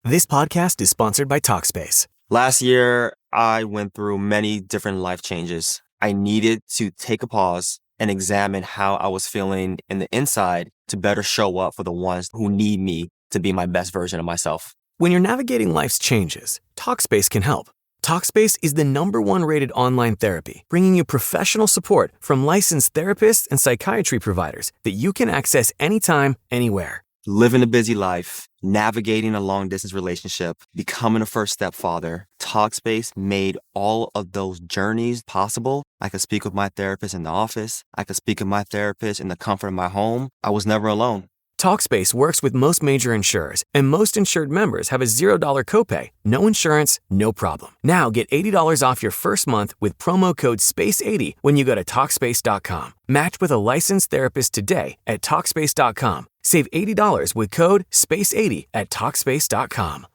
This podcast is sponsored by Talkspace. Last year, I went through many different life changes. I needed to take a pause and examine how I was feeling in the inside to better show up for the ones who need me to be my best version of myself. When you're navigating life's changes, Talkspace can help. Talkspace is the #1 rated online therapy, bringing you professional support from licensed therapists and psychiatry providers that you can access anytime, anywhere. Living a busy life, navigating a long-distance relationship, becoming a first-step father, Talkspace made all of those journeys possible. I could speak with my therapist in the office. I could speak with my therapist in the comfort of my home. I was never alone. Talkspace works with most major insurers, and most insured members have a $0 copay. No insurance, no problem. Now get $80 off your first month with promo code SPACE80 when you go to Talkspace.com. Match with a licensed therapist today at Talkspace.com. Save $80 with code SPACE80 at Talkspace.com.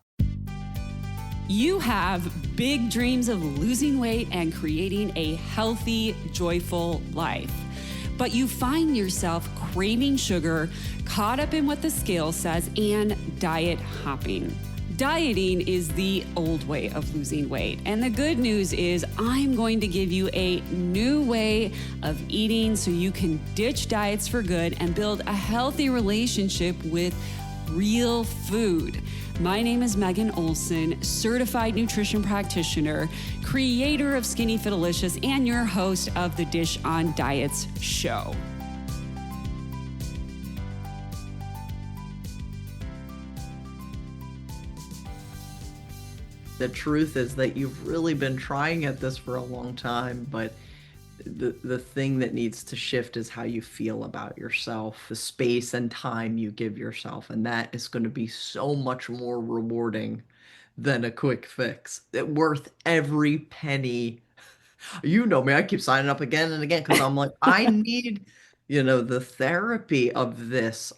You have big dreams of losing weight and creating a healthy, joyful life. But you find yourself craving sugar, caught up in what the scale says, and diet hopping. Dieting is the old way of losing weight. And the good news is I'm going to give you a new way of eating so you can ditch diets for good and build a healthy relationship with real food. My name is Megan Olson, certified nutrition practitioner, creator of Skinny Fitalicious, and your host of the Dish on Diets show. The truth is that you've really been trying at this for a long time, but the thing that needs to shift is how you feel about yourself, the space and time you give yourself, and that is going to be so much more rewarding than a quick fix. It's worth every penny. You know me, I keep signing up again and again because I'm like, I need, the therapy of this.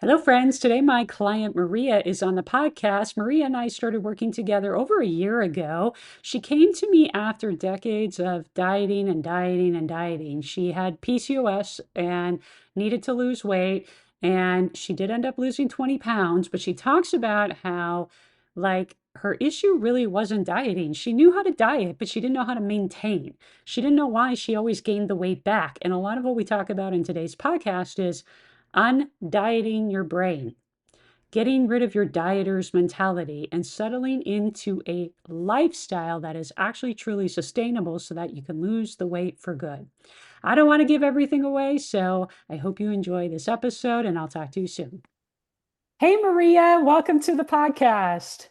Hello, friends. Today, my client Maria is on the podcast. Maria and I started working together over a year ago. She came to me after decades of dieting and dieting and dieting. She had PCOS and needed to lose weight, and she did end up losing 20 pounds. But she talks about how, her issue really wasn't dieting. She knew how to diet, but she didn't know how to maintain. She didn't know why she always gained the weight back. And a lot of what we talk about in today's podcast is undieting your brain, getting rid of your dieter's mentality and settling into a lifestyle that is actually truly sustainable so that you can lose the weight for good. I don't want to give everything away, so I hope you enjoy this episode and I'll talk to you soon. Hey, Maria, welcome to the podcast.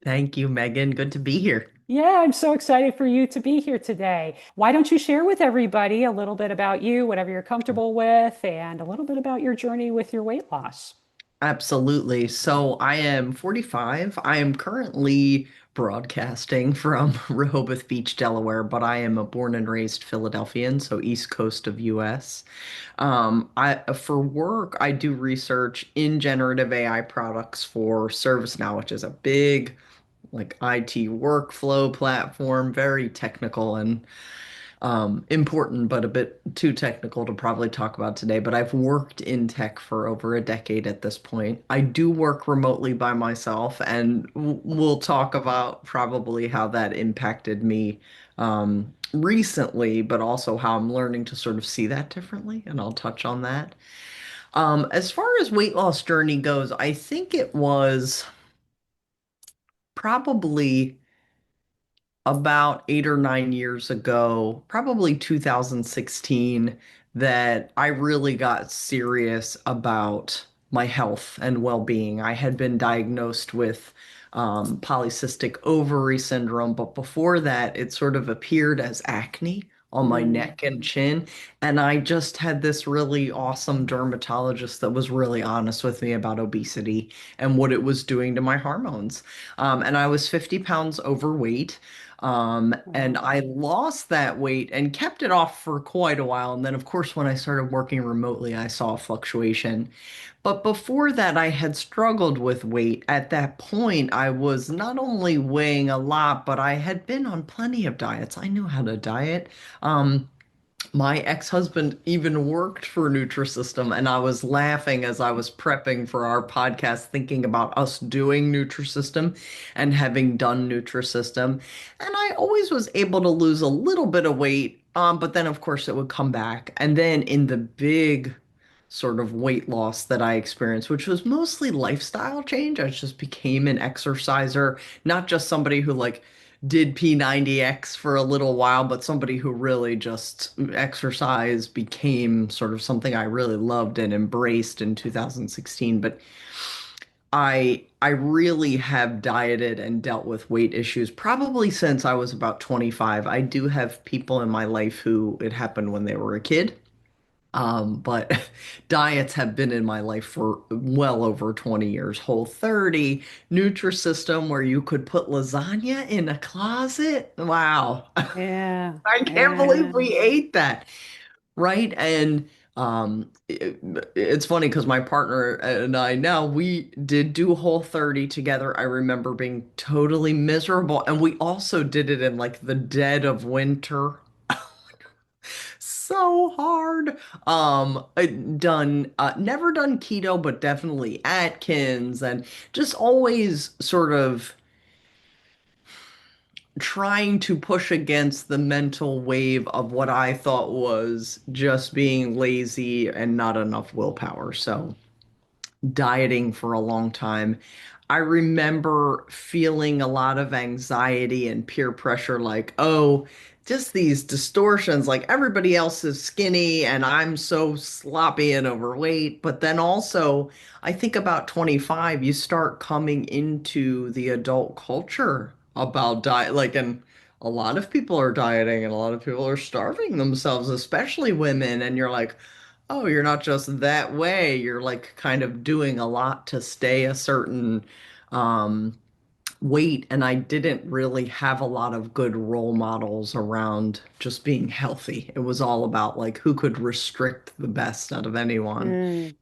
Thank you, Megan. Good to be here. Yeah, I'm so excited for you to be here today. Why don't you share with everybody a little bit about you, whatever you're comfortable with, and a little bit about your journey with your weight loss? Absolutely. So I am 45. I am currently broadcasting from Rehoboth Beach, Delaware, but I am a born and raised Philadelphian, so East Coast of US. For work, I do research in generative AI products for ServiceNow, which is a big IT workflow platform, very technical and important, but a bit too technical to probably talk about today. But I've worked in tech for over a decade at this point. I do work remotely by myself, and we'll talk about probably how that impacted me recently, but also how I'm learning to sort of see that differently, and I'll touch on that. As far as weight loss journey goes, I think it was probably about 8 or 9 years ago, probably 2016, that I really got serious about my health and well-being. I had been diagnosed with polycystic ovary syndrome, but before that, it sort of appeared as acne on my neck and chin. And I just had this really awesome dermatologist that was really honest with me about obesity and what it was doing to my hormones. And I was 50 pounds overweight. And I lost that weight and kept it off for quite a while. And then, of course, when I started working remotely, I saw a fluctuation. But before that, I had struggled with weight. At that point, I was not only weighing a lot, but I had been on plenty of diets. I knew how to diet. My ex-husband even worked for Nutrisystem, and I was laughing as I was prepping for our podcast, thinking about us doing Nutrisystem and having done Nutrisystem. And I always was able to lose a little bit of weight, but then of course it would come back. And then in the big sort of weight loss that I experienced, which was mostly lifestyle change, I just became an exerciser, not just somebody who like did P90X for a little while, but somebody who really just exercise became sort of something I really loved and embraced in 2016. But I really have dieted and dealt with weight issues probably since I was about 25. I do have people in my life who it happened when they were a kid. But diets have been in my life for well over 20 years. Whole 30, Nutrisystem, where you could put lasagna in a closet. Wow. Yeah, I can't believe yeah. we ate that. Right. And it's funny because my partner and I now we did do Whole 30 together. I remember being totally miserable. And we also did it in like the dead of winter. So hard. Never done keto, but definitely Atkins and just always sort of trying to push against the mental wave of what I thought was just being lazy and not enough willpower. So dieting for a long time. I remember feeling a lot of anxiety and peer pressure, like, oh, just these distortions, like everybody else is skinny and I'm so sloppy and overweight. But then also, I think about 25, you start coming into the adult culture about diet, like, and a lot of people are dieting and a lot of people are starving themselves, especially women. And you're like, oh, you're not just that way. You're like kind of doing a lot to stay a certain um, weight. And I didn't really have a lot of good role models around just being healthy. It was all about like who could restrict the best out of anyone. Mm,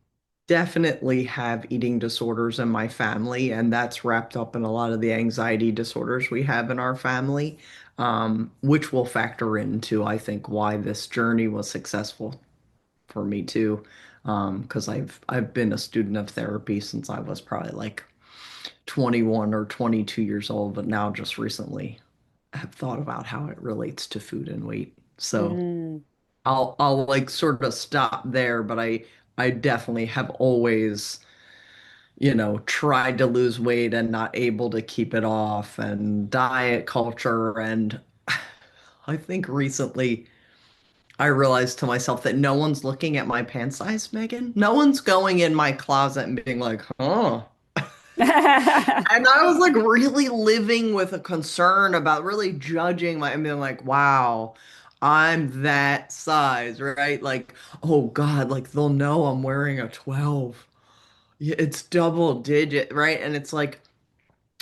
Definitely have eating disorders in my family, and that's wrapped up in a lot of the anxiety disorders we have in our family, which will factor into, I think, why this journey was successful for me too, because I've been a student of therapy since I was probably like 21 or 22 years old, but now just recently have thought about how it relates to food and weight. So mm, I'll like sort of stop there, but I definitely have always, tried to lose weight and not able to keep it off and diet culture and I think recently I realized to myself that no one's looking at my pant size, Megan. No one's going in my closet and being like, huh. mm. And I was like really living with a concern about really judging my, and being like, wow, I'm that size, right? Like, oh God, like they'll know I'm wearing a 12. Yeah, it's double digit, right? And it's like,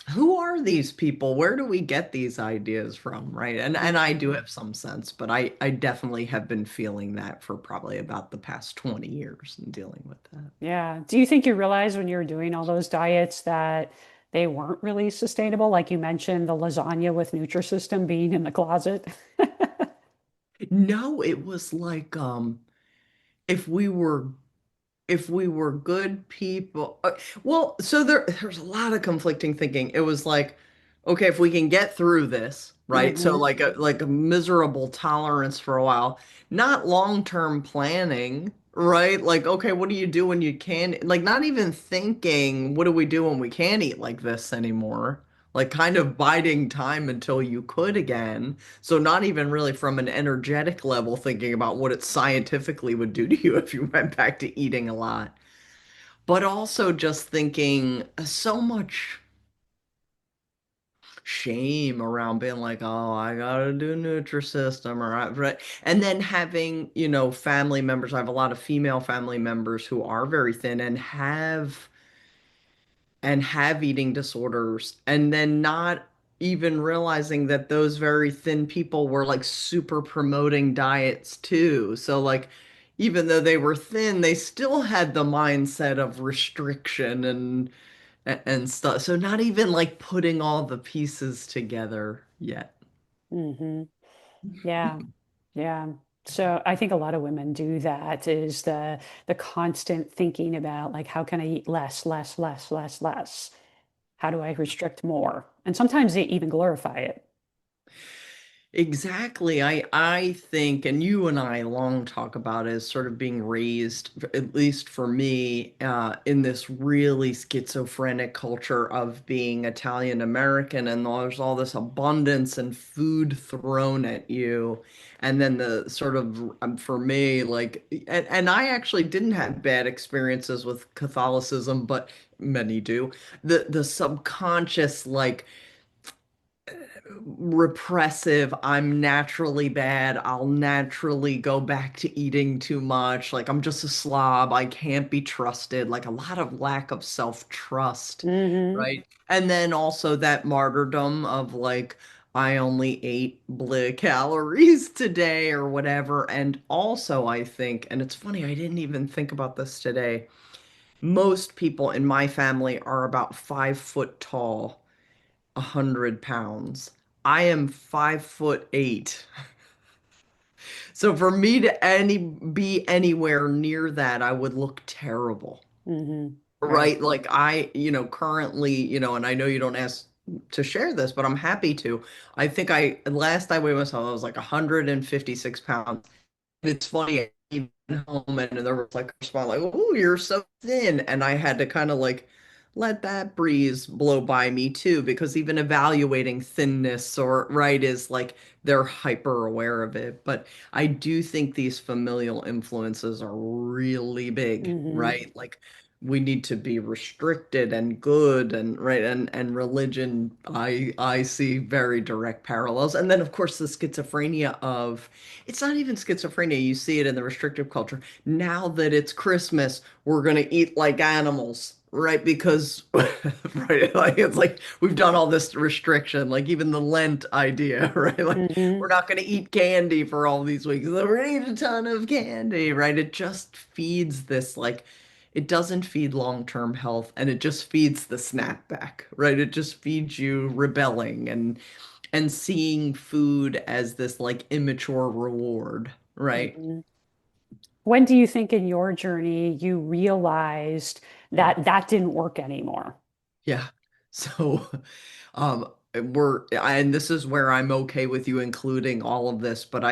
who are these people? Where do we get these ideas from, right? And I do have some sense, but I definitely have been feeling that for probably about the past 20 years and dealing with that. Yeah. Do you think you realized when you were doing all those diets that they weren't really sustainable? Like you mentioned, the lasagna with Nutrisystem being in the closet. No, it was like if we were if we were good people. Well, so there's a lot of conflicting thinking. It was like, okay, if we can get through this, right? So Hmm. like a miserable tolerance for a while, not long-term planning, right? Like, okay, what do you do when you can, like not even thinking, what do we do when we can't eat like this anymore? Like kind of biding time until you could again. So not even really from an energetic level thinking about what it scientifically would do to you if you went back to eating a lot, but also just thinking so much shame around being like, oh, I gotta do Nutrisystem or right. And then having, family members. I have a lot of female family members who are very thin and have eating disorders, and then not even realizing that those very thin people were like super promoting diets too. So like even though they were thin, they still had the mindset of restriction and stuff. So not even like putting all the pieces together yet. Hmm. Yeah. Yeah. So I think a lot of women do that is the constant thinking about like how can I eat less, less, less, less, less? How do I restrict more? And sometimes they even glorify it. Exactly. I think, and you and I long talk about it as sort of being raised, at least for me, in this really schizophrenic culture of being Italian American, and there's all this abundance and food thrown at you. And then the sort of, for me, like, and I actually didn't have bad experiences with Catholicism, but many do. The subconscious, like, repressive, I'm naturally bad, I'll naturally go back to eating too much, like I'm just a slob, I can't be trusted, like a lot of lack of self-trust, Hmm. right? And then also that martyrdom of like, I only ate blah calories today or whatever. And also, I think, and it's funny, I didn't even think about this today. Most people in my family are about 5 foot tall, 100 pounds. I am 5'8". So for me to be anywhere near that, I would look terrible. Hmm. Right. Right? Like currently, and I know you don't ask to share this, but I'm happy to. I think last I weighed myself, I was like 156 pounds. It's funny, I came home and there was like a response like, "Oh, you're so thin," and I had to kind of like let that breeze blow by me too, because even evaluating thinness or right is like they're hyper aware of it. But I do think these familial influences are really big, Hmm. right? Like we need to be restricted and good and right and religion I see very direct parallels. And then of course the schizophrenia of it's not even schizophrenia. You see it in the restrictive culture. Now that it's Christmas, we're going to eat like animals, right? Because, right, like it's like we've done all this restriction, like even the Lent idea, right? Like Hmm. we're not going to eat candy for all these weeks. We're going to eat a ton of candy, right? It just feeds this, like, it doesn't feed long-term health and it just feeds the snapback, right? It just feeds you rebelling and seeing food as this like immature reward, right? Hmm. When do you think in your journey you realized Yeah. that that didn't work anymore? Yeah. So, and this is where I'm okay with you including all of this, but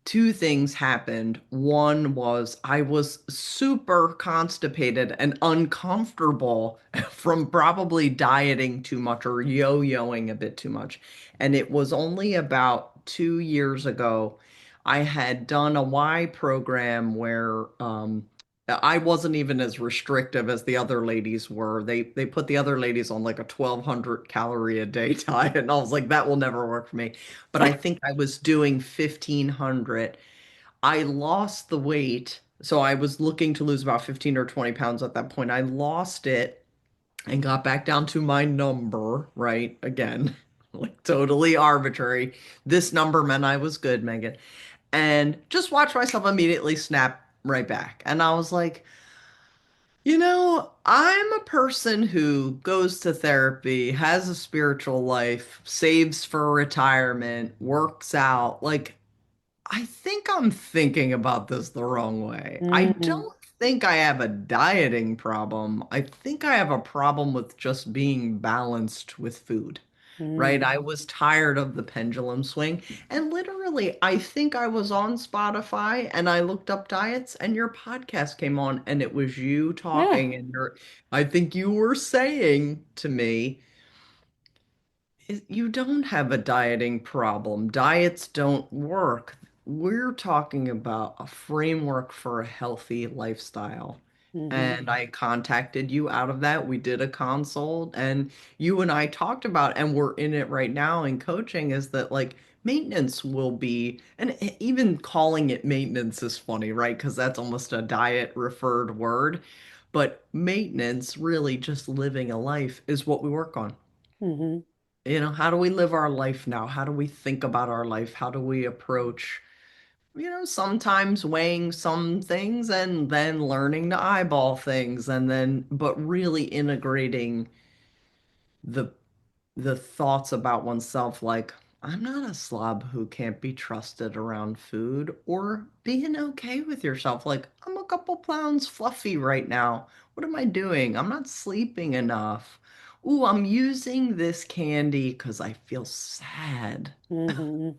two things happened. One was I was super constipated and uncomfortable from probably dieting too much or yo-yoing a bit too much. And it was only about 2 years ago, I had done a Y program where, I wasn't even as restrictive as the other ladies were. They put the other ladies on like a 1,200 calorie a day diet, and I was like, that will never work for me. But I think I was doing 1,500. I lost the weight, so I was looking to lose about 15 or 20 pounds at that point. I lost it and got back down to my number, right? Again, like totally arbitrary. This number meant I was good, Megan. And just watched myself immediately snap right back. And I was like, I'm a person who goes to therapy, has a spiritual life, saves for retirement, works out. Like, I think I'm thinking about this the wrong way. I Hmm. don't think I have a dieting problem. I think I have a problem with just being balanced with food, right? Hmm. I was tired of the pendulum swing. And literally, I think I was on Spotify and I looked up diets and your podcast came on and it was you Yeah. talking and I think you were saying to me, you don't have a dieting problem. Diets don't work. We're talking about a framework for a healthy lifestyle. Hmm. And I contacted you out of that. We did a consult and you and I talked about, and we're in it right now in coaching, is that like maintenance will be, and even calling it maintenance is funny, right? Because that's almost a diet referred word. But maintenance, really just living a life, is what we work on. Hmm. How do we live our life now? How do we think about our life? How do we approach, sometimes weighing some things and then learning to eyeball things and then, but really integrating the the thoughts about oneself like I'm not a slob who can't be trusted around food or being okay with yourself. Like, I'm a couple pounds fluffy right now. What am I doing? I'm not sleeping enough. Ooh, I'm using this candy because I feel sad. Mm-hmm.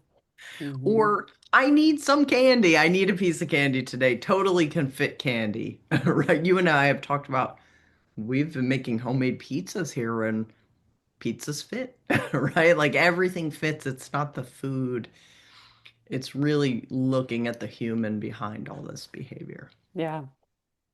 Mm-hmm. Or I need some candy. I need a piece of candy today. Totally can fit candy. Right? You and I have talked about we've been making homemade pizzas here and pizzas fit, right? Like everything fits. It's not the food. It's really looking at the human behind all this behavior. Yeah.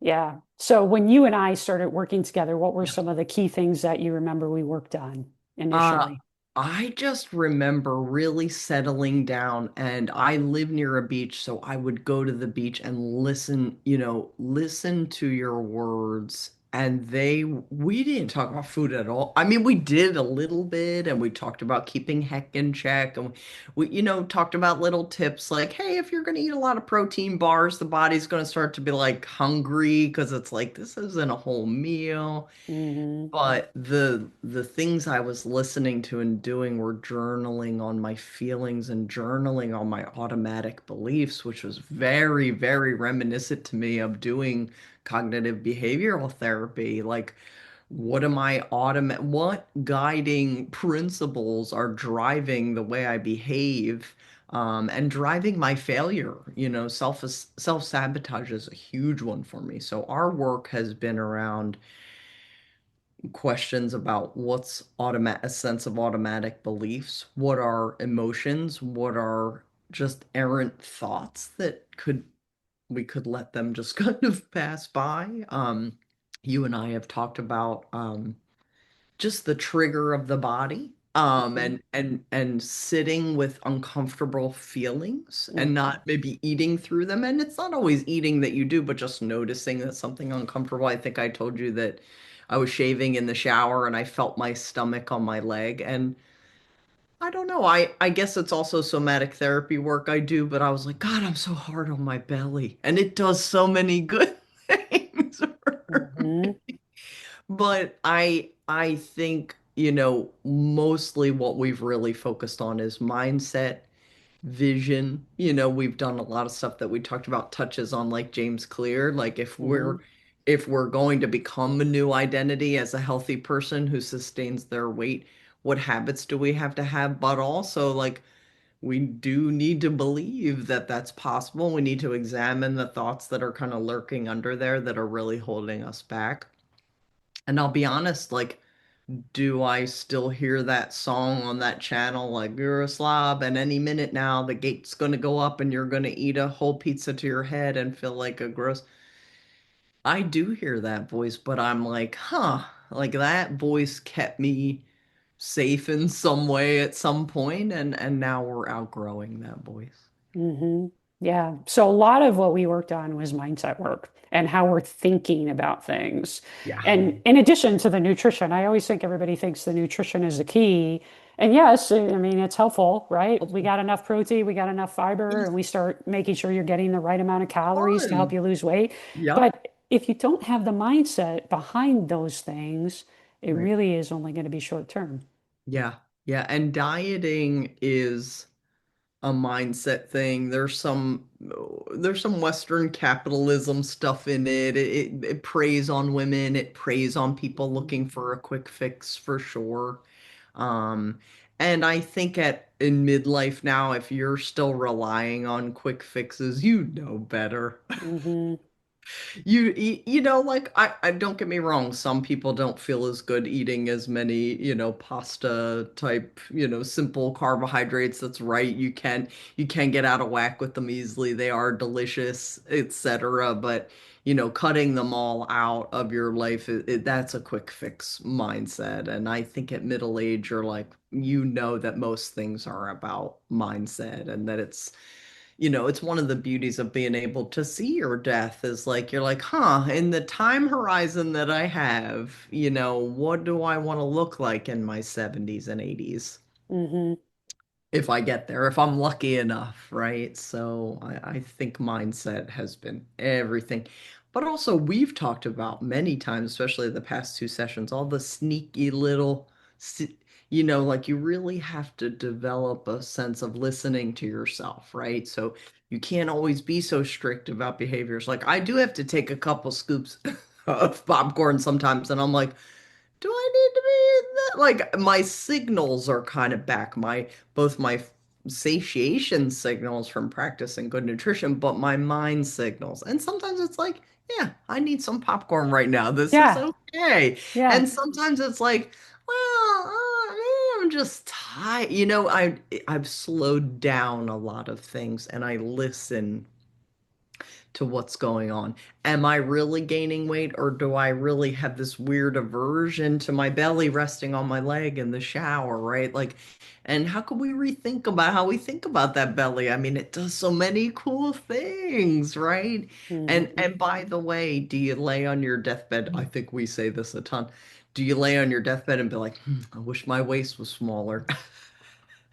Yeah. So when you and I started working together, what were Yeah. some of the key things that you remember we worked on Uh, initially? I just remember really settling down, and I live near a beach, so I would go to the beach and listen, listen to your words. And we didn't talk about food at all. I mean, we did a little bit, and we talked about keeping heck in check, and talked about little tips like, hey, if you're going to eat a lot of protein bars, the body's going to start to be like hungry because it's like this isn't a whole meal. Mm-hmm. But the things I was listening to and doing were journaling on my feelings and journaling on my automatic beliefs, which was very, very reminiscent to me of doing cognitive behavioral therapy. Like, what guiding principles are driving the way I behave, and driving my failure? Self-sabotage is a huge one for me. So our work has been around questions about what's a sense of automatic beliefs, what are emotions, what are just errant thoughts that we could let them just kind of pass by. You and I have talked about just the trigger of the body, and sitting with uncomfortable feelings and Mm-hmm. not maybe eating through them. And it's not always eating that you do, but just noticing that something uncomfortable. I think I told you that I was shaving in the shower and I felt my stomach on my leg. And I don't know, I guess it's also somatic therapy work I do, but I was like, God, I'm so hard on my belly, and it does so many good things for Mm-hmm. me. But I think, mostly what we've really focused on is mindset, vision. We've done a lot of stuff that we talked about touches on, like James Clear. Like, Mm-hmm. if we're going to become a new identity as a healthy person who sustains their weight, what habits do we have to have? But also, like, we do need to believe that that's possible. We need to examine the thoughts that are kind of lurking under there that are really holding us back. And I'll be honest, like, do I still hear that song on that channel? Like, you're a slob, and any minute now the gate's gonna go up and you're gonna eat a whole pizza to your head and feel like a gross. I do hear that voice, but I'm like, huh, like that voice kept me safe in some way at some point, and now we're outgrowing that voice. Mm-hmm. Yeah. So a lot of what we worked on was mindset work and how we're thinking about things. Yeah. And in addition to the nutrition, I always think everybody thinks the nutrition is the key. And yes, I mean, it's helpful, right? We Helpful. got enough protein, we got enough fiber, Yes. and we start making sure you're getting the right amount of calories to help Fun. you lose weight. Yep. But if you don't have the mindset behind those things, it Right. really is only going to be short term. Yeah. Yeah. And dieting is a mindset thing. There's some Western capitalism stuff in it. It preys on women. It preys on people looking for a quick fix for sure. Um, and I think in midlife now, if you're still relying on quick fixes, you know better. Mm-hmm. Like, I don't get me wrong, some people don't feel as good eating as many, pasta type, simple carbohydrates. That's right. You can get out of whack with them easily. They are delicious, etc. But, cutting them all out of your life, that's a quick fix mindset. And I think at middle age, you're like, that most things are about mindset, and that it's one of the beauties of being able to see your death is like, you're like, huh, in the time horizon that I have, what do I want to look like in my 70s and 80s? Mm-hmm. If I get there, if I'm lucky enough, right? So I think mindset has been everything. But also, we've talked about many times, especially the past two sessions, all the sneaky little, like you really have to develop a sense of listening to yourself, right? So you can't always be so strict about behaviors. Like I do have to take a couple scoops of popcorn sometimes, and I'm like, do I need to be in that? Like my signals are kind of back. Both my satiation signals from practicing good nutrition, but my mind signals. And sometimes it's like, yeah, I need some popcorn right now. This is Yeah, okay. yeah. And sometimes it's like, well, I'm just tired. I've slowed down a lot of things and I listen to what's going on. Am I really gaining weight, or do I really have this weird aversion to my belly resting on my leg in the shower, right? Like, and how can we rethink about how we think about that belly? I mean, it does so many cool things, right? Hmm. And by the way, do you lay on your deathbed? I think we say this a ton. Do you lay on your deathbed and be like, I wish my waist was smaller?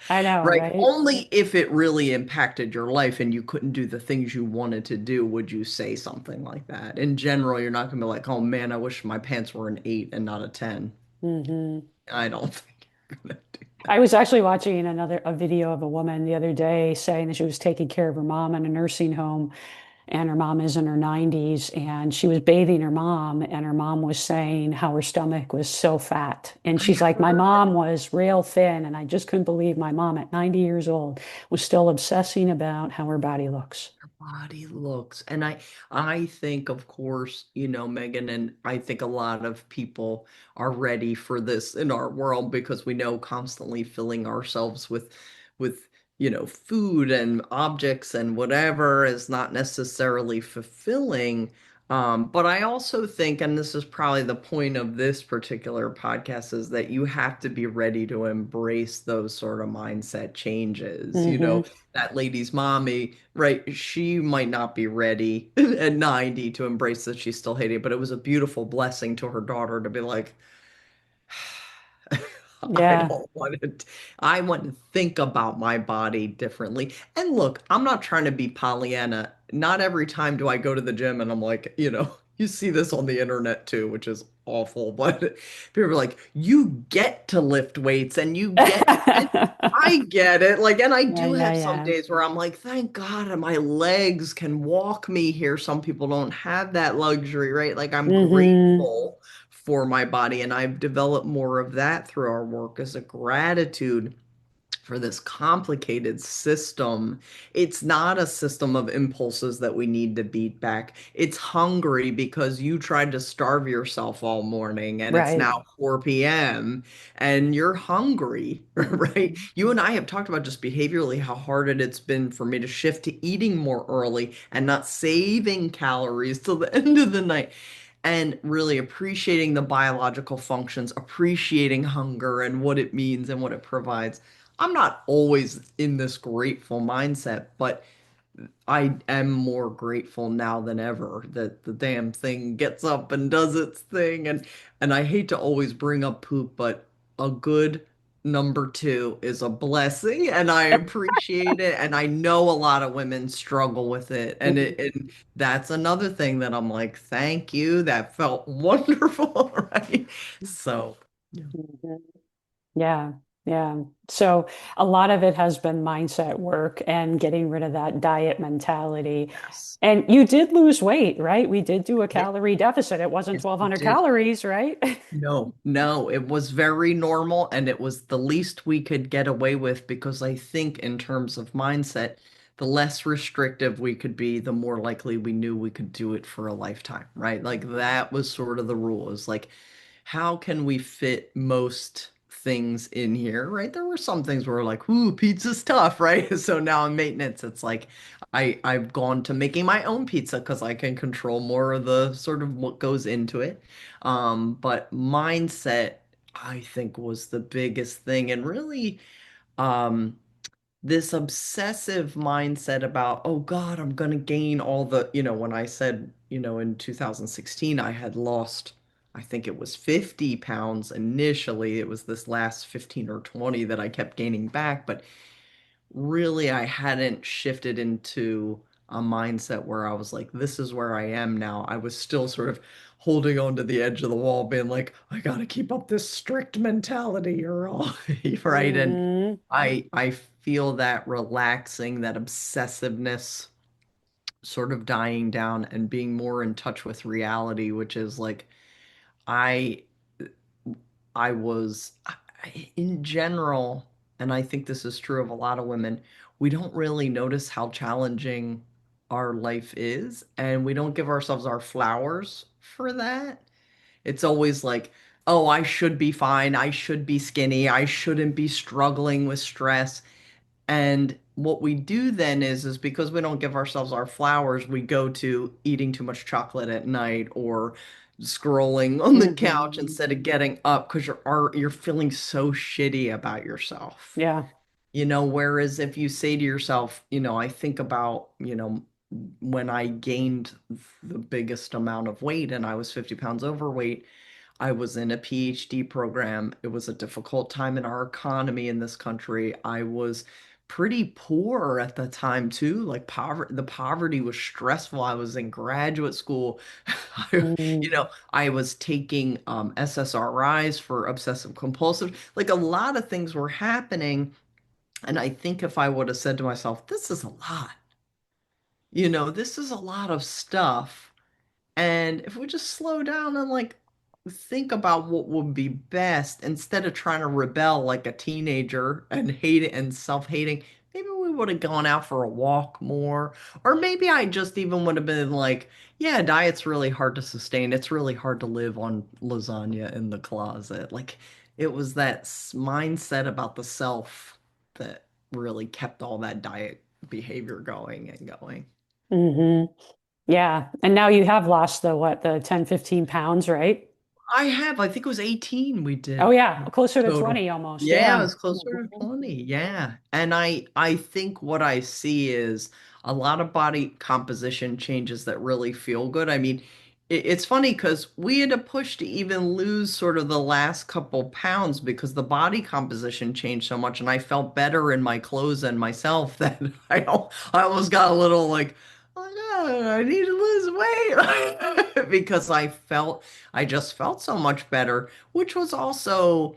I know, Right. right? Only if it really impacted your life and you couldn't do the things you wanted to do would you say something like that. In general, you're not going to be like, oh man, I wish my pants were an 8 and not a 10. Hmm. I don't think you're going to do I was actually watching a video of a woman the other day saying that she was taking care of her mom in a nursing home, and her mom is in her 90s, and she was bathing her mom, and her mom was saying how her stomach was so fat. And I she's like, my heard mom was real thin, and I just couldn't believe my mom at 90 years old was still obsessing about how her body looks. body looks. And I think, of course, Megan, and I think a lot of people are ready for this in our world because we know constantly filling ourselves with food and objects and whatever is not necessarily fulfilling. But I also think, and this is probably the point of this particular podcast, is that you have to be ready to embrace those sort of mindset changes. Hmm. That lady's mommy, right? She might not be ready at 90 to embrace that she's still hating, but it was a beautiful blessing to her daughter to be like, I Yeah. don't want to, I want to think about my body differently. And look, I'm not trying to be Pollyanna. Not every time do I go to the gym and I'm like, you see this on the internet too, which is awful, but people are like, you get to lift weights and you get, and I get it. Like, and I Yeah, do yeah, have some yeah. days where I'm like, thank God my legs can walk me here. Some people don't have that luxury, right? Like, I'm Hmm. grateful for my body, and I've developed more of that through our work as a gratitude for this complicated system. It's not a system of impulses that we need to beat back. It's hungry because you tried to starve yourself all morning and it's Right. now 4 p.m. and you're hungry, right? Mhm. You and I have talked about just behaviorally how hard it's been for me to shift to eating more early and not saving calories till the end of the night and really appreciating the biological functions, appreciating hunger and what it means and what it provides. I'm not always in this grateful mindset, but I am more grateful now than ever that the damn thing gets up and does its thing. And I hate to always bring up poop, but a good number two is a blessing and I appreciate it. And I know a lot of women struggle with it. And that's another thing that I'm like, thank you. That felt wonderful, right? So yeah. Mhm. Yeah, yeah. So a lot of it has been mindset work and getting rid of that diet mentality. Yes. And you did lose weight, right? We did do a Yes, calorie deficit. It wasn't yes, we 1,200 did. calories, right? No, no, it was very normal and it was the least we could get away with because I think in terms of mindset, the less restrictive we could be, the more likely we knew we could do it for a lifetime, right? Like that was sort of the rule is like, how can we fit most things in here, right? There were some things where we're like, ooh, pizza's tough, right? So now in maintenance, it's like I've gone to making my own pizza because I can control more of the sort of what goes into it. But mindset, I think, was the biggest thing. And really, um, this obsessive mindset about, oh God, I'm gonna gain all when I said, in 2016, I had lost, I think it was 50 pounds initially. It was this last 15 or 20 that I kept gaining back, but really I hadn't shifted into a mindset where I was like, this is where I am now. I was still sort of holding on to the edge of the wall, being like, I gotta keep up this strict mentality or all right. And Hmm. I feel that relaxing, that obsessiveness sort of dying down and being more in touch with reality, which is like I I was in general, and I think this is true of a lot of women, we don't really notice how challenging our life is, and we don't give ourselves our flowers for that. It's always like, oh, I should be fine. I should be skinny. I shouldn't be struggling with stress. And what we do then is because we don't give ourselves our flowers, we go to eating too much chocolate at night or scrolling on the couch Hmm. instead of getting up because you're feeling so shitty about yourself. Yeah. Whereas if you say to yourself, I think about, when I gained the biggest amount of weight and I was 50 pounds overweight, I was in a PhD program. It was a difficult time in our economy in this country. I was pretty poor at the time too. Like the poverty was stressful. I was in graduate school. I, Mm. I was taking SSRIs for obsessive compulsive. Like a lot of things were happening. And I think if I would have said to myself, this is a lot, this is a lot of stuff. And if we just slow down and like think about what would be best instead of trying to rebel like a teenager and hate it and self-hating, maybe we would have gone out for a walk more. Or maybe I just even would have been like, yeah, diet's really hard to sustain. It's really hard to live on lasagna in the closet. Like it was that mindset about the self that really kept all that diet behavior going and going. Hmm. Yeah. And now you have lost the 10, 15 pounds, right? I think it was 18 we Oh did yeah, closer to total. 20 almost. Yeah, it Yeah. was closer to 20. Yeah. And I think what I see is a lot of body composition changes that really feel good. I mean, it's funny because we had to push to even lose sort of the last couple pounds because the body composition changed so much and I felt better in my clothes and myself that I almost got a little like, oh no, I need to lose weight because I just felt so much better, which was also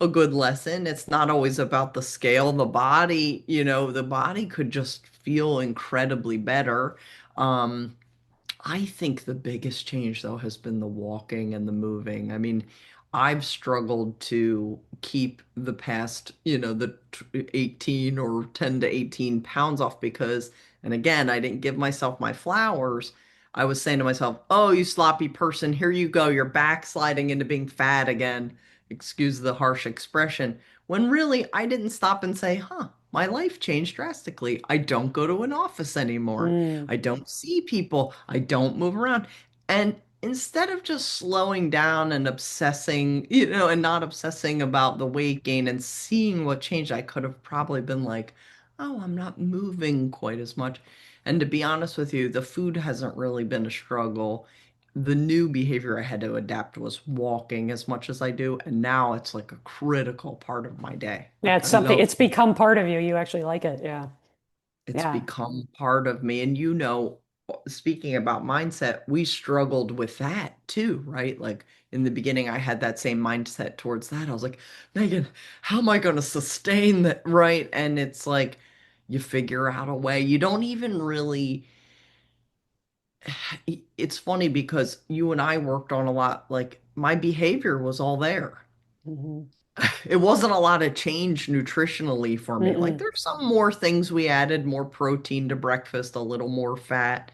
a good lesson. It's not always about the scale. The body could just feel incredibly better. Um, I think the biggest change, though, has been the walking and the moving. I mean, I've struggled to keep the past, 18 or 10 to 18 pounds off because, and again, I didn't give myself my flowers. I was saying to myself, oh, you sloppy person, here you go. You're backsliding into being fat again. Excuse the harsh expression. When really, I didn't stop and say, huh, my life changed drastically. I don't go to an office anymore. Mm. I don't see people. I don't move around. And instead of just slowing down and obsessing, and not obsessing about the weight gain and seeing what changed, I could have probably been like, oh, I'm not moving quite as much. And to be honest with you, the food hasn't really been a struggle. The new behavior I had to adapt was walking as much as I do. And now it's like a critical part of my day. Yeah, Like it's I something, love it's become part of you. You actually like it. Yeah. It's Yeah. become part of me. And speaking about mindset, we struggled with that too, right? Like in the beginning, I had that same mindset towards that. I was like, Megan, how am I going to sustain that? Right. And it's like you figure out a way. You don't even really, it's funny because you and I worked on a lot, like my behavior was all there. Hmm. It wasn't a lot of change nutritionally for me. Like Mm-mm. there's some more things we added, more protein to breakfast, a little more fat,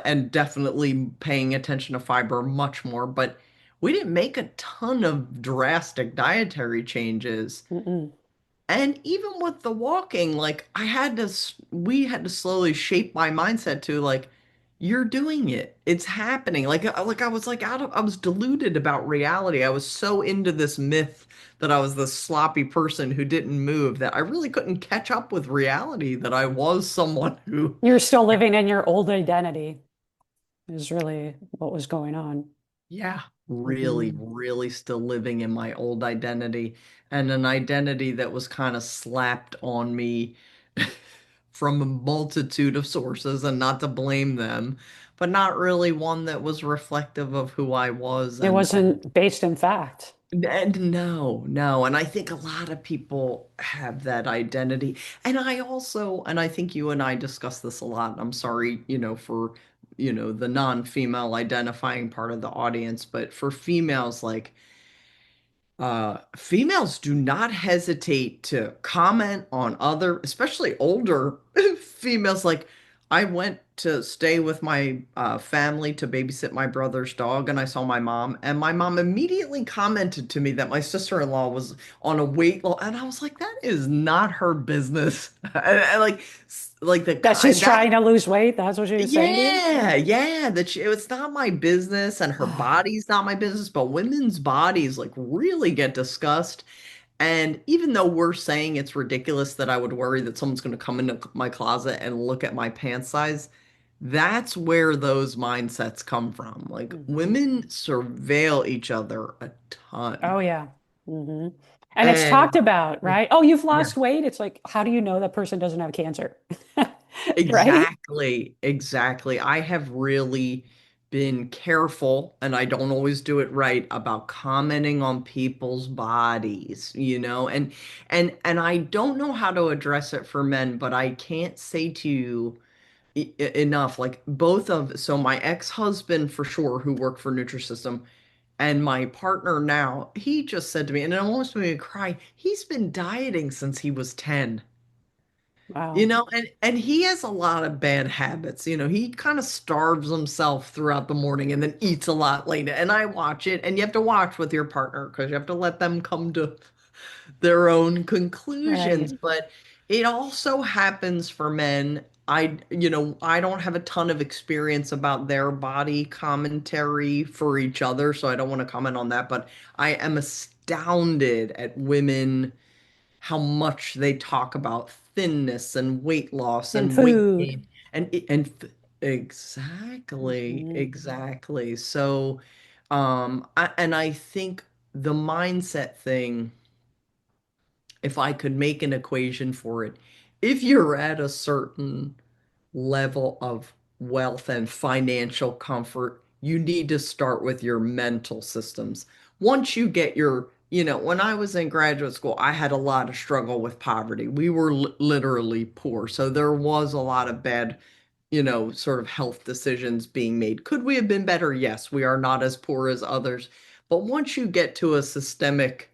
and definitely paying attention to fiber much more. But we didn't make a ton of drastic dietary changes. Mm-mm. And even with the walking, like we had to slowly shape my mindset to like, you're doing it. It's happening. Like I was like I was deluded about reality. I was so into this myth that I was this sloppy person who didn't move that I really couldn't catch up with reality that I was someone who, You're still living in your old identity is really what was going on. yeah, really, Hmm. really still living in my old identity and an identity that was kind of slapped on me from a multitude of sources and not to blame them, but not really one that was reflective of who I was. It wasn't based in fact. And no, no. And I think a lot of people have that identity. And and I think you and I discuss this a lot. And I'm sorry, for, the non-female identifying part of the audience, but for females, like, females do not hesitate to comment on other, especially older females. Like, I went to stay with my family to babysit my brother's dog, and I saw my mom, and my mom immediately commented to me that my sister-in-law was on a weight loss, and I was like, that is not her business. And like the That she's that trying to lose weight. That's what she was saying to you? yeah, yeah, it's not my business and her body's not my business, but women's bodies like really get discussed. And even though we're saying it's ridiculous that I would worry that someone's going to come into my closet and look at my pant size, that's where those mindsets come from. Like Mhm. women surveil each other a ton. Oh yeah. hmm And it's talked And about, right? Oh, you've yeah. lost weight. It's like, how do you know that person doesn't have cancer? Right? Exactly, exactly. I have really been careful, and I don't always do it right about commenting on people's bodies, and I don't know how to address it for men, but I can't say to you enough. Like so my ex-husband for sure, who worked for Nutrisystem, and my partner now, he just said to me, and it almost made me cry, he's been dieting since he was 10. Wow. And he has a lot of bad habits. He kind of starves himself throughout the morning and then eats a lot later. And I watch it, and you have to watch with your partner because you have to let them come to their own Right. conclusions. But it also happens for men. I don't have a ton of experience about their body commentary for each other, so I don't want to comment on that. But I am astounded at women how much they talk about thinness and weight loss And and weight food. gain exactly, hmm exactly. So and I think the mindset thing, if I could make an equation for it, if you're at a certain level of wealth and financial comfort, you need to start with your mental systems. Once you get when I was in graduate school, I had a lot of struggle with poverty. We were literally poor. So there was a lot of bad, sort of health decisions being made. Could we have been better? Yes, we are not as poor as others. But once you get to a systemic,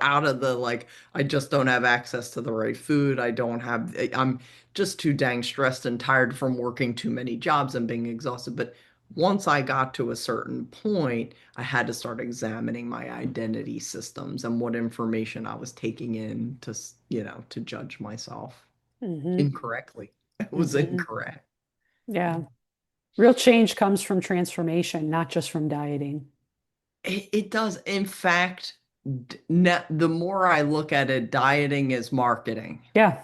out of the like, I just don't have access to the right food. I'm just too dang stressed and tired from working too many jobs and being exhausted. But once I got to a certain point, I had to start examining my identity systems and what information I was taking in to judge myself hmm incorrectly. It was hmm incorrect. Yeah. Real change comes from transformation, not just from dieting. It does. In fact, the more I look at it, dieting is marketing. Yeah,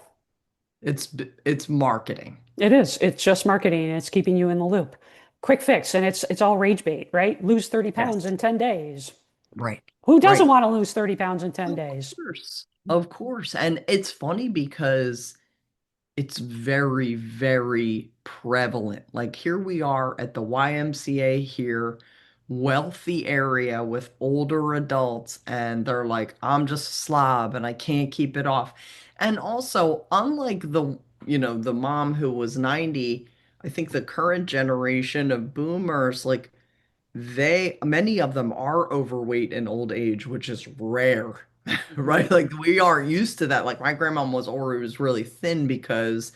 It's marketing. it is. It's just marketing and it's keeping you in the loop. Quick fix, and it's all rage bait, right? Lose 30 pounds Yes. in 10 days. Right. Who doesn't Right. want to lose 30 pounds in 10 Of days? course. Of course. And it's funny because it's very, very prevalent. Like here we are at the YMCA here, wealthy area with older adults, and they're like, I'm just a slob and I can't keep it off. And also, unlike the mom who was 90, I think the current generation of boomers, like many of them are overweight in old age, which is rare, Mhm. right? Like we aren't used to that. Like my grandma was always really thin because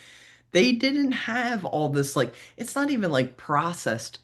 they didn't have all this, like it's not even like processed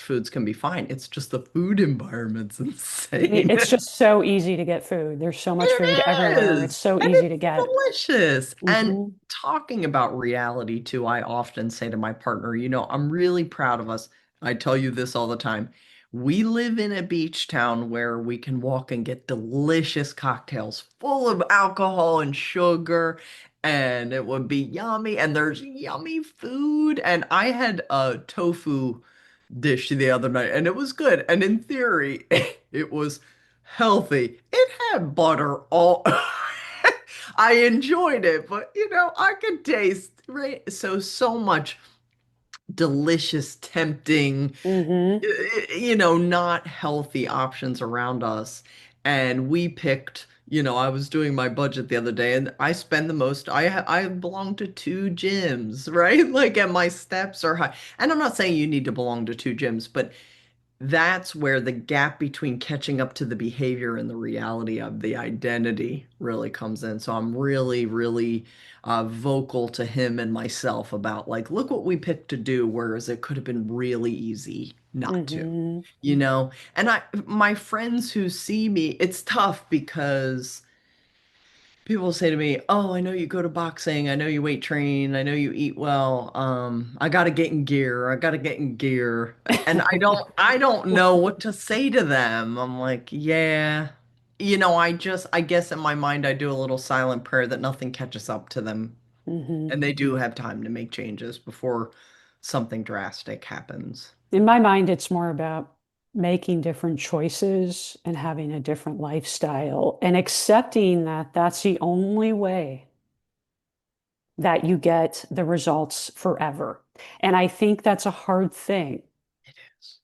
foods can be fine. It's just the food environment's insane. It's just so easy to get food. There's so much food It everywhere. It's is. so And easy to it's get. delicious. And hmm talking about reality too, I often say to my partner, I'm really proud of us. I tell you this all the time. We live in a beach town where we can walk and get delicious cocktails full of alcohol and sugar, and it would be yummy. And there's yummy food. And I had a tofu dish the other night and it was good. And in theory, it was healthy. It had butter all. I enjoyed it, but I could taste, right? So much delicious, tempting, Hmm. not healthy options around us. And we picked, I was doing my budget the other day and I spend the most. I belong to two gyms, right? Like, and my steps are high. And I'm not saying you need to belong to two gyms, but that's where the gap between catching up to the behavior and the reality of the identity really comes in. So I'm really, really vocal to him and myself about like, look what we picked to do, whereas it could have been really easy not to, Hmm. you know? And my friends who see me, it's tough because people say to me, "Oh, I know you go to boxing. I know you weight train. I know you eat well. I gotta get in gear. I gotta get in gear." And I don't know what to say to them. I'm like, yeah, I guess in my mind, I do a little silent prayer that nothing catches up to them, Hmm. and they do have time to make changes before something drastic happens. In my mind, it's more about making different choices and having a different lifestyle and accepting that that's the only way that you get the results forever. And I think that's a hard thing. It is.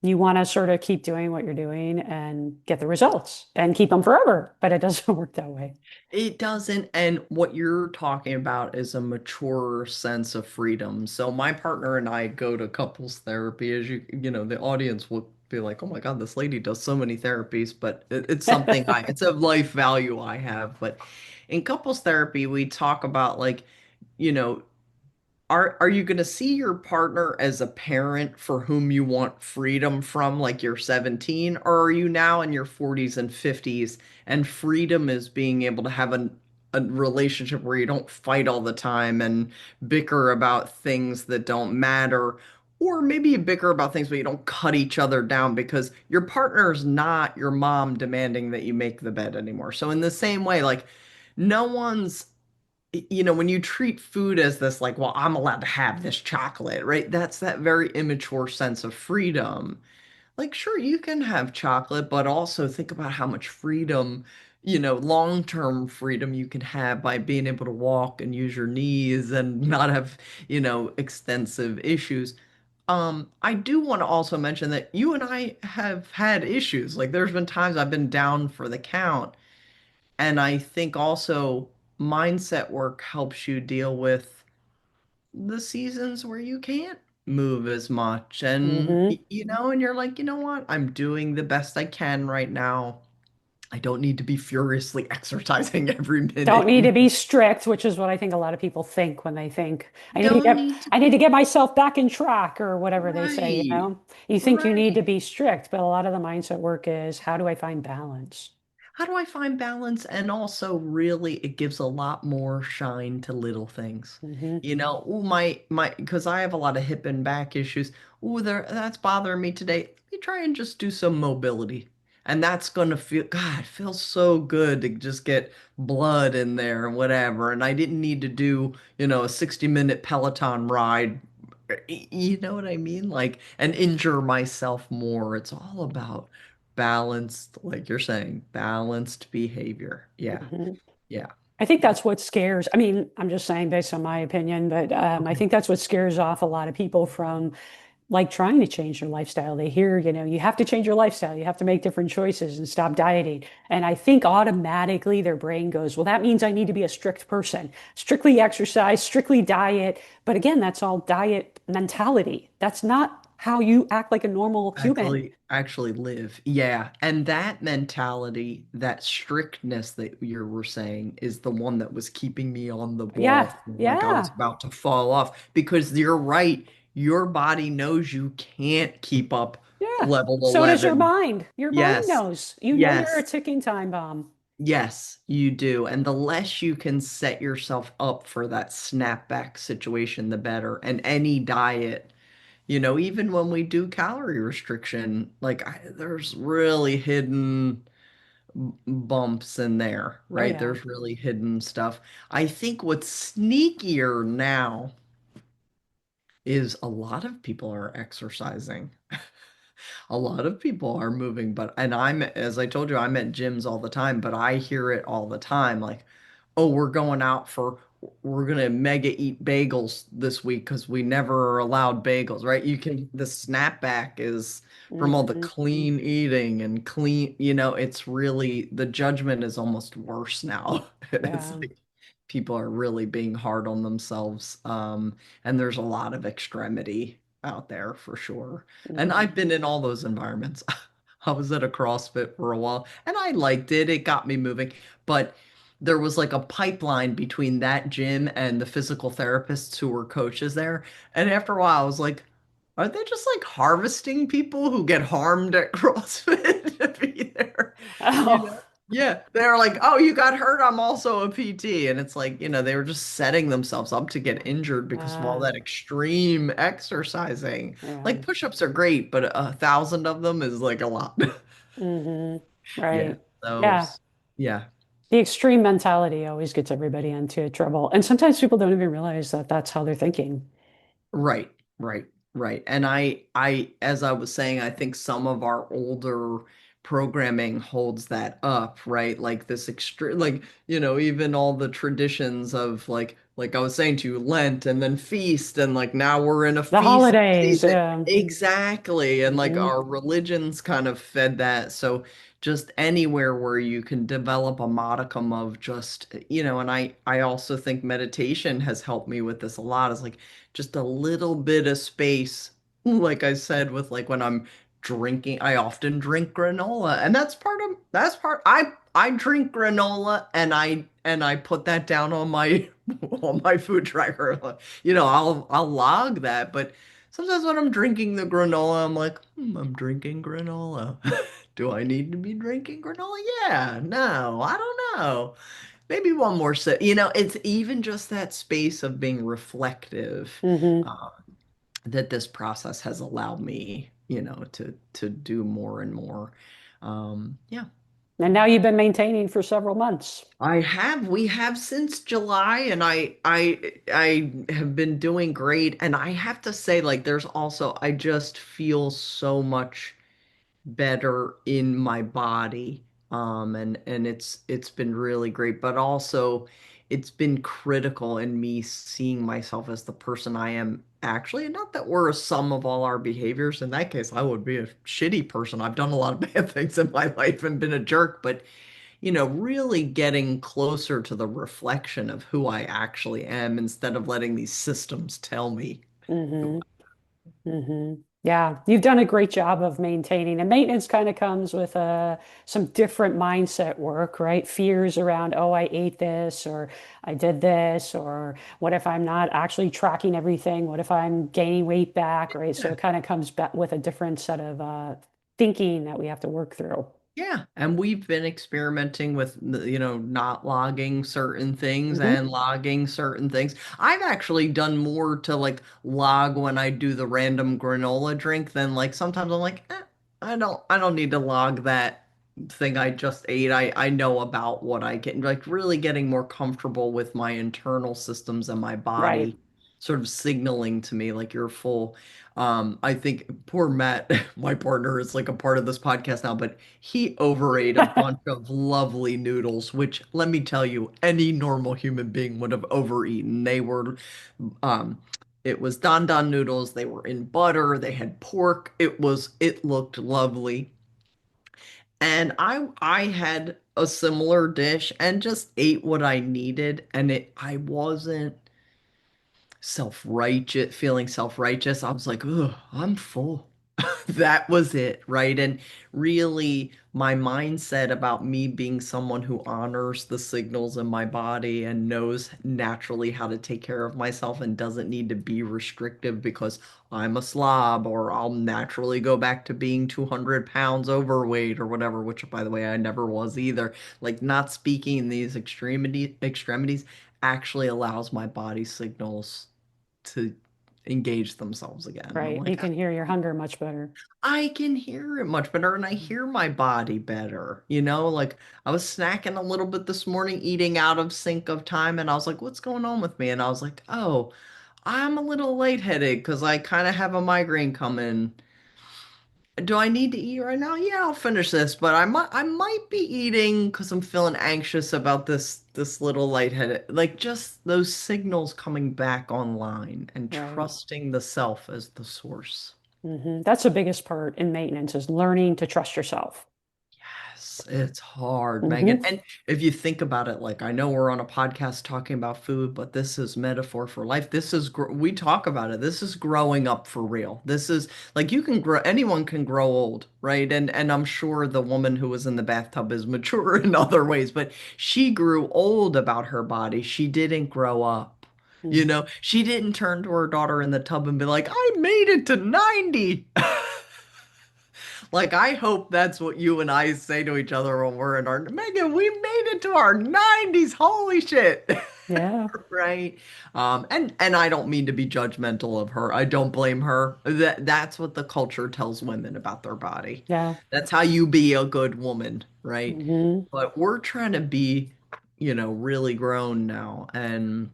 You want to sort of keep doing what you're doing and get the results and keep them forever, but it doesn't work that way. It doesn't, and what you're talking about is a mature sense of freedom. So my partner and I go to couples therapy, as the audience will be like, "Oh my God, this lady does so many therapies," but it's something it's a life value I have. But in couples therapy, we talk about like, you know, are you going to see your partner as a parent for whom you want freedom from, like you're 17, or are you now in your 40s and 50s and freedom is being able to have a relationship where you don't fight all the time and bicker about things that don't matter, or maybe you bicker about things but you don't cut each other down because your partner is not your mom demanding that you make the bed anymore. So in the same way, like no one's when you treat food as this, like, well, I'm allowed to have this chocolate, right? That's that very immature sense of freedom. Like, sure, you can have chocolate, but also think about how much freedom, long-term freedom you can have by being able to walk and use your knees and not have, extensive issues. I do want to also mention that you and I have had issues. Like, there's been times I've been down for the count. And I think also mindset work helps you deal with the seasons where you can't move as much. And, Hmm. and you're like, you know what? I'm doing the best I can right now. I don't need to be furiously exercising every Don't minute. need to be strict, which is what I think a lot of people think when they think Don't need to I need to be get myself back in track or whatever they say, you right. know. You think you need to Right. be strict, but a lot of the mindset work is how do I find balance? How do I find balance? And also, really, it gives a lot more shine to little things. Hmm. Ooh, because I have a lot of hip and back issues. Ooh, that's bothering me today. Let me try and just do some mobility. And that's gonna God, it feels so good to just get blood in there and whatever. And I didn't need to do, a 60-minute Peloton ride. You know what I mean? Like, and injure myself more. It's all about balanced, like you're saying, balanced behavior. Yeah. Hmm. Yeah. I think Yeah. that's what scares. I mean, I'm just saying based on my opinion, but I Okay. think that's what scares off a lot of people from like trying to change their lifestyle. They hear, you have to change your lifestyle. You have to make different choices and stop dieting. And I think automatically their brain goes, well, that means I need to be a strict person, strictly exercise, strictly diet. But again, that's all diet mentality. That's not how you act like a normal human. Actually live. Yeah. And that mentality, that strictness that you were saying is the one that was keeping me on the ball, Yeah, feeling like I was yeah, about to fall off because you're right. Your body knows you can't keep up yeah. level So does your 11. mind. Your mind Yes. knows. You know you're a Yes. ticking time bomb. Yes, you do. And the less you can set yourself up for that snapback situation, the better. And any diet, even when we do calorie restriction, like there's really hidden bumps in there, Oh right? yeah. There's really hidden stuff. I think what's sneakier now is a lot of people are exercising. A lot of people are moving, but and as I told you, I'm at gyms all the time, but I hear it all the time like, oh, we're gonna mega eat bagels this week because we never are allowed bagels, right? The snapback is from all the Hmm. clean eating and clean, it's really the judgment is almost worse now. It's Yeah. like people are really being hard on themselves. And there's a lot of extremity out there for sure. And Hmm. I've been in all those environments. I was at a CrossFit for a while and I liked it. It got me moving, but there was like a pipeline between that gym and the physical therapists who were coaches there. And after a while, I was like, are they just like harvesting people who get harmed at CrossFit to be there? You know? Oh, Yeah. They're like, oh, you got hurt. I'm also a PT. And it's like, they were just setting themselves up to get injured because of all ah, that extreme exercising. yeah. Like push-ups are great, but 1,000 of them is like a lot. Hmm. Yeah. Right. So, Yeah. yeah. The extreme mentality always gets everybody into trouble. And sometimes people don't even realize that that's how they're thinking. Right, right, right. And as I was saying, I think some of our older programming holds that up, right? Like this extreme, like, even all the traditions of like I was saying to you, Lent and then feast, and like now we're in a The feast holidays, season. yeah. Exactly. And like Hmm. our religions kind of fed that. So just anywhere where you can develop a modicum of just, and I also think meditation has helped me with this a lot. Is like just a little bit of space. Like I said, with like when I'm drinking, I often drink granola, and I drink granola and I put that down on my on my food tracker. I'll log that, but sometimes when I'm drinking the granola, I'm like, I'm drinking granola. Do I need to be drinking granola? Yeah, no, I don't know. Maybe one more sip. It's even just that space of being reflective, Hmm. uh, that this process has allowed me, to do more and more. Yeah. And now you've been maintaining for several months. We have since July, and I have been doing great. And I have to say, like, I just feel so much better in my body. And it's been really great, but also it's been critical in me seeing myself as the person I am actually. And not that we're a sum of all our behaviors. In that case, I would be a shitty person. I've done a lot of bad things in my life and been a jerk, but really getting closer to the reflection of who I actually am instead of letting these systems tell me who. Hmm. Hmm. Yeah, you've done a great job of maintaining. And maintenance kind of comes with some different mindset work, right? Fears around, oh, I ate this, or I did this, or what if I'm not actually tracking everything? What if I'm gaining weight back, right? So it kind of comes back with a different set of thinking that we have to work through. Yeah, and we've been experimenting with, not logging certain things Hmm. and logging certain things. I've actually done more to like log when I do the random granola drink than like sometimes I'm like, I don't need to log that thing I just ate. I know about what I get, like really getting more comfortable with my internal systems and my Right. body sort of signaling to me like you're full. I think poor Matt, my partner, is like a part of this podcast now, but he overate a bunch of lovely noodles, which let me tell you, any normal human being would have overeaten. Um, it was Don Don noodles. They were in butter. They had pork. It looked lovely. And I had a similar dish and just ate what I needed. And I wasn't feeling self-righteous. I was like, ugh, I'm full. That was it, right? And really, my mindset about me being someone who honors the signals in my body and knows naturally how to take care of myself and doesn't need to be restrictive because I'm a slob or I'll naturally go back to being 200 pounds overweight or whatever, which by the way, I never was either. Like not speaking these extremities actually allows my body signals to engage themselves again. And I'm Right. You like, can hear your hunger much better. I can hear it much better and I hear my body better. Like I was snacking a little bit this morning, eating out of sync of time, and I was like, what's going on with me? And I was like, oh, I'm a little lightheaded because I kind of have a migraine coming. Do I need to eat right now? Yeah, I'll finish this, but I might be eating because I'm feeling anxious about this little lightheaded. Like just those signals coming back online and Right. trusting the self as the source. That's the biggest part in maintenance is learning to trust yourself. Yes, it's hard, Megan. Hmm. And if you think about it, like I know we're on a podcast talking about food, but this is metaphor for life. We talk about it. This is growing up for real. This is like you can grow, anyone can grow old, right? And I'm sure the woman who was in the bathtub is mature in other ways, but she grew old about her body. She didn't grow up. She didn't turn to her daughter in the tub and be like, I made it to 90. Like, I hope that's what you and I say to each other when we're in our Megan, we made it to our 90s. Holy shit. Yeah. Right. And I don't mean to be judgmental of her. I don't blame her. That's what the culture tells women about their body. Yeah. That's how you be a good woman, right? Hmm. But we're trying to be, really grown now. And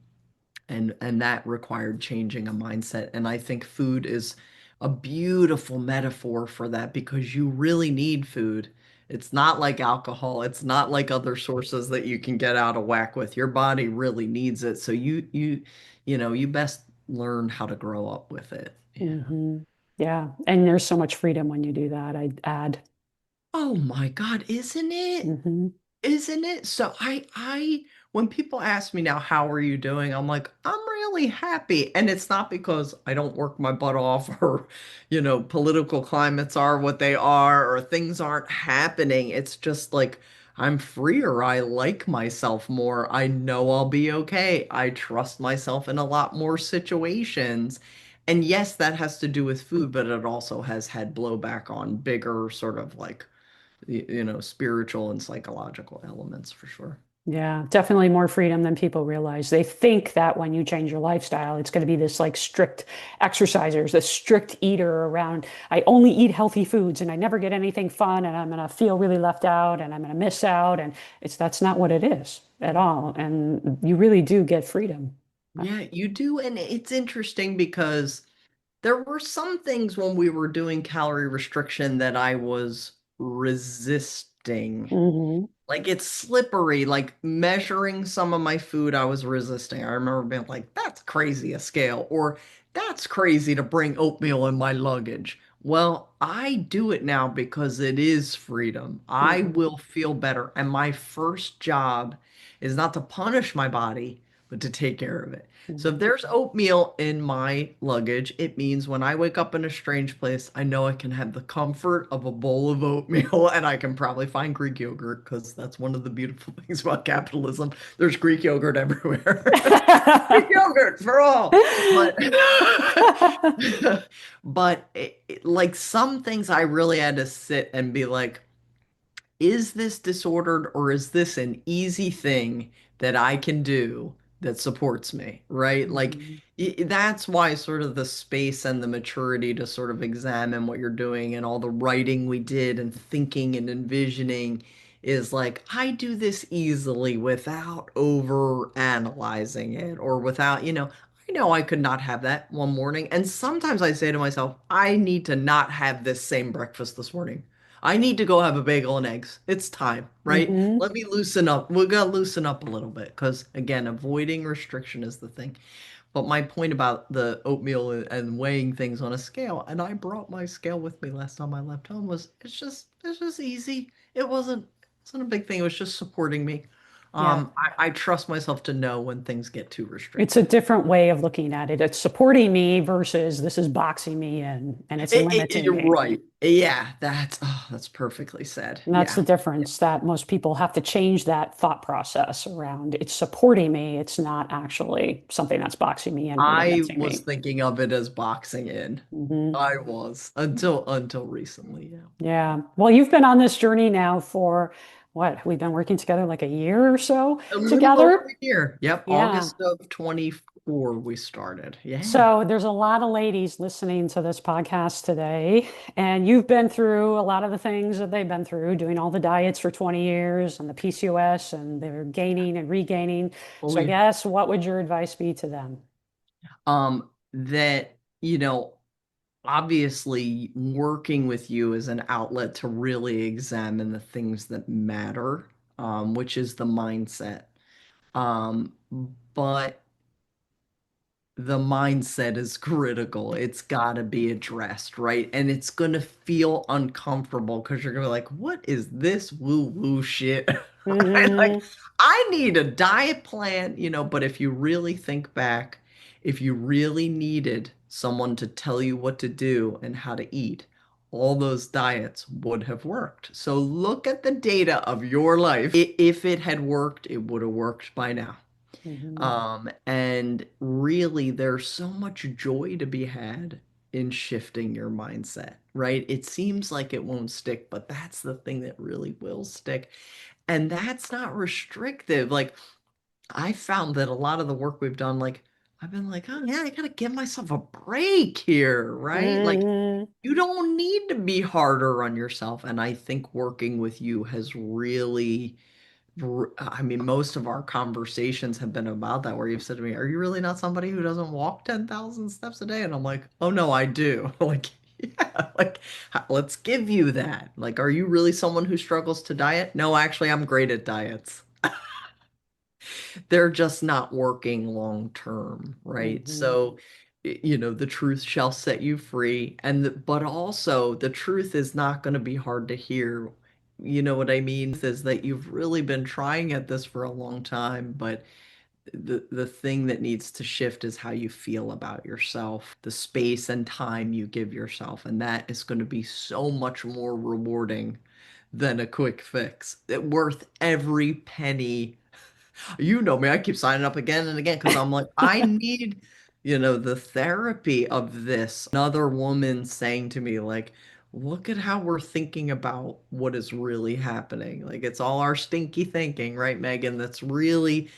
that required changing a mindset. And I think food is a beautiful metaphor for that because you really need food. It's not like alcohol. It's not like other sources that you can get out of whack with. Your body really needs it. So you best learn how to grow up with it. Yeah. Hmm. Yeah. And there's so much freedom when you do that, I'd add. Oh my God, isn't it? Hmm. Isn't it? So when people ask me now, how are you doing? I'm like, I'm really happy. And it's not because I don't work my butt off or, political climates are what they are or things aren't happening. It's just like I'm freer. I like myself more. I know I'll be okay. I trust myself in a lot more situations. And yes, that has to do with food, but it also has had blowback on bigger sort of like spiritual and psychological elements for sure. Yeah, definitely more freedom than people realize. They think that when you change your lifestyle, it's going to be this like strict exercisers, a strict eater around. I only eat healthy foods and I never get anything fun and I'm going to feel really left out and I'm going to miss out. And that's not what it is at all. And you really do get freedom. Yeah, you do. And it's interesting because there were some things when we were doing calorie restriction that I was resisting. Hmm. Like it's slippery, like measuring some of my food I was resisting. I remember being like, that's crazy a scale, or that's crazy to bring oatmeal in my luggage. Well, I do it now because it is freedom. I Hmm. will feel better. And my first job is not to punish my body, but to take care of it. So if there's oatmeal in my luggage, it means when I wake up in a strange place, I know I can have the comfort of a bowl of oatmeal and I can probably find Greek yogurt because that's one of the beautiful things about capitalism. There's Greek yogurt everywhere. Greek yogurt for all. But but like some things I really had to sit and be like, is this disordered or is this an easy thing that I can do that supports me, right? Like Hmm. that's why sort of the space and the maturity to sort of examine what you're doing and all the writing we did and thinking and envisioning is like I do this easily without over analyzing it or without, I know I could not have that one morning. And sometimes I say to myself, I need to not have this same breakfast this morning. I need to go have a bagel and eggs. It's time, right? Hmm. Let me loosen up. We're gonna loosen up a little bit because again, avoiding restriction is the thing. But my point about the oatmeal and weighing things on a scale, and I brought my scale with me last time I left home, was it's just easy. It wasn't a big thing. It was just supporting me. Yeah. I trust myself to know when things get too It's a restrictive. different way of looking at it. It's supporting me versus this is boxing me in and it's limiting You're me. right. Yeah, that's perfectly said. And that's the Yeah. difference that most people have to change that thought process around it's supporting me. It's not actually something that's boxing me in or I limiting was me. thinking of it as boxing in. Hmm. I was until recently, yeah. Yeah. Well, you've been on this journey now for what? We've been working together like a year or so A little over together. a year. Yep, Yeah. August of 24 we started. Yeah. So there's a lot of ladies listening to this podcast today, and you've been through a lot of the things that they've been through, doing all the diets for 20 years and the PCOS, and they're gaining and regaining. Oh So I yeah. guess what would your advice be to them? That, obviously working with you is an outlet to really examine the things that matter, which is the mindset. Um, but the mindset is critical. It's got to be addressed, right? And it's going to feel uncomfortable because you're going to be like, what is this woo-woo shit? Right? Like, Hmm. I need a diet plan, but if you really think back, if you really needed someone to tell you what to do and how to eat, all those diets would have worked. So look at the data of your life. If it had worked, it would have worked by now. Hmm. And really, there's so much joy to be had in shifting your mindset, right? It seems like it won't stick, but that's the thing that really will stick. And that's not restrictive. Like, I found that a lot of the work we've done, like, I've been like, oh, yeah, I gotta give myself a break here, right? Like, Hmm. you don't need to be harder on yourself. And I think working with you has really I mean, most of our conversations have been about that, where you've said to me, "Are you really not somebody who doesn't walk 10,000 steps a day?" And I'm like, "Oh no, I do." Like, yeah, like let's give you that. Like, are you really someone who struggles to diet? No, actually, I'm great at diets. They're just not working long term, right? Hmm. So, the truth shall set you free, but also the truth is not going to be hard to hear. You know what I mean? Is that you've really been trying at this for a long time, but the thing that needs to shift is how you feel about yourself, the space and time you give yourself, and that is going to be so much more rewarding than a quick fix. It worth every penny. You know me, I keep signing up again and again because I'm like, I need, the therapy of this. Another woman saying to me, like, look at how we're thinking about what is really happening. Like, it's all our stinky thinking, right, Megan? That's really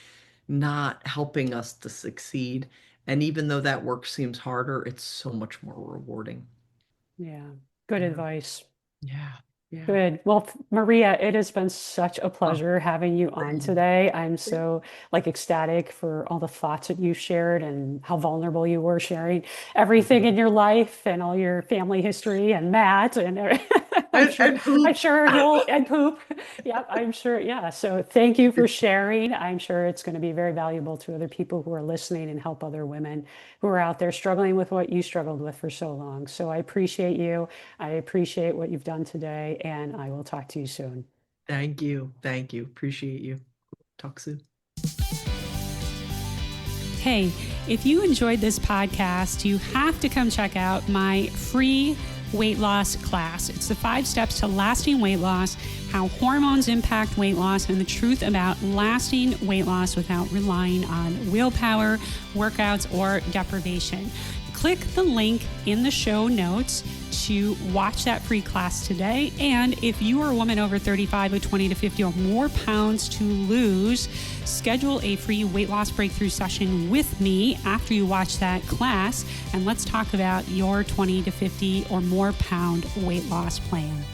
not helping us to succeed. And even though that work seems harder, it's so much more rewarding. Yeah. Good Yeah. advice. Yeah. Yeah. Good. Well, Maria, it has been such a Oh, pleasure having you on same. today. I'm so ecstatic for all the thoughts that you shared and how vulnerable you were sharing everything in your life and all your family history and Matt and I'm sure And poop. you'll and poop. Yep, I'm sure. Yeah. So thank you for sharing. I'm sure it's going to be very valuable to other people who are listening and help other women who are out there struggling with what you struggled with for so long. So I appreciate you. I appreciate what you've done today, and I will talk to you soon. Thank you. Thank you. Appreciate you. Talk soon. Hey, if you enjoyed this podcast, you have to come check out my free weight loss class. It's the 5 steps to lasting weight loss, how hormones impact weight loss, and the truth about lasting weight loss without relying on willpower, workouts, or deprivation. Click the link in the show notes to watch that free class today. And if you are a woman over 35 with 20 to 50 or more pounds to lose, schedule a free weight loss breakthrough session with me after you watch that class. And let's talk about your 20 to 50 or more pound weight loss plan.